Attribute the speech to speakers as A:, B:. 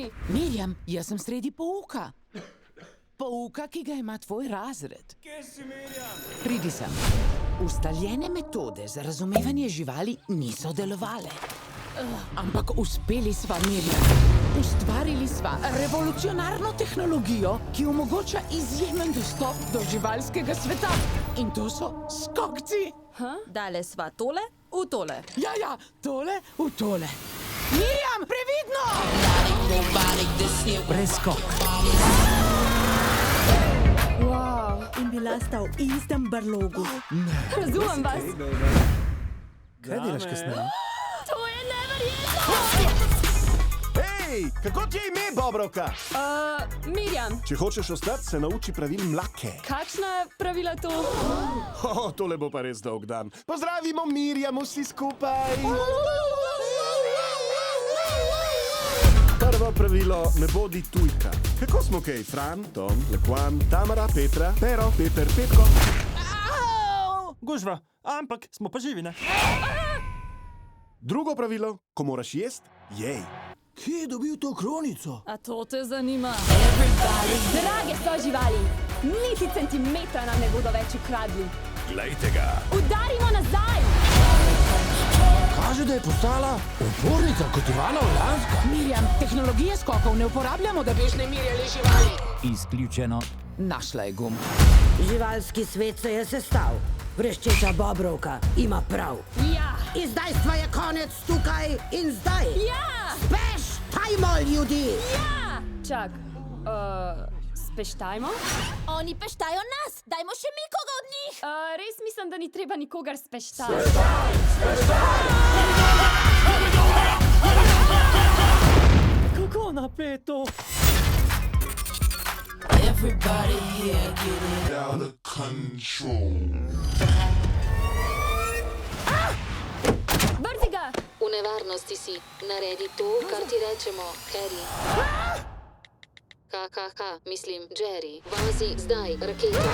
A: ni?
B: Mirjam, jaz sem sredi pouka. Pouka, ki ga ima tvoj razred.
C: Kje si, Mirjam?
B: Pridi sem. Ustaljene metode za razumevanje živali niso delovale. Ampak uspeli sva, Mirjam. Ustvarili sva revolucionarno tehnologijo, ki omogoča izjemen dostop do živalskega sveta. In to so skokci.
A: Dale sva tole v tole.
B: Ja, tole v tole. Mirjam, previdno! Preskok.
A: Wow.
D: In bila sta v istem brlogu.
A: Razumem vas.
E: Kaj delaš kasneje?
A: To je neverjetno!
E: Hej, kako ti je ime, Bobrovka?
A: Mirjam,
E: Če hočeš ostati, se nauči pravil mlake.
A: kakšna pravila to?
E: Tole bo pa res dolg dan. Pozdravimo Mirjam vsi skupaj. Prvo pravilo, ne bodi tujka. Kako smo kaj? Fran, Tom, Lekwan, Tamara, Petra, Pero, Peter, Petko.
C: Gužva, ampak smo pa živi, ne?
E: Drugo pravilo, ko moraš jest, jej.
F: Kje je dobil to kronico?
A: A to te zanima? Drage so živali, niti centimetra nam ne bodo več ukradli.
E: Glejte ga.
A: Udarimo nazaj!
F: Kaže, da je postala upornica kot Ivana Orleanska.
B: Mirjam, tehnologije skokov ne uporabljamo, da bi vznemirjali živali.
F: Izključeno.
B: Našla je gumb.
G: Živalski svet se je sestal. Vreščeča Bobrovka ima prav.
A: Ja!
G: Izdajstva je konec tukaj in zdaj.
A: Ja!
G: Speštajmo, ljudi!
A: Ja! Čak, speštajmo?
H: Oni peštajo nas, dajmo še mi koga od njih.
A: Res mislim, da ni treba nikogar speštati.
C: Kako napeto?
A: Brzi ga!
H: V nevarnosti si, naredi to, kar ti rečemo, Harry. Mislim, Jerry, vazi zdaj, raketa.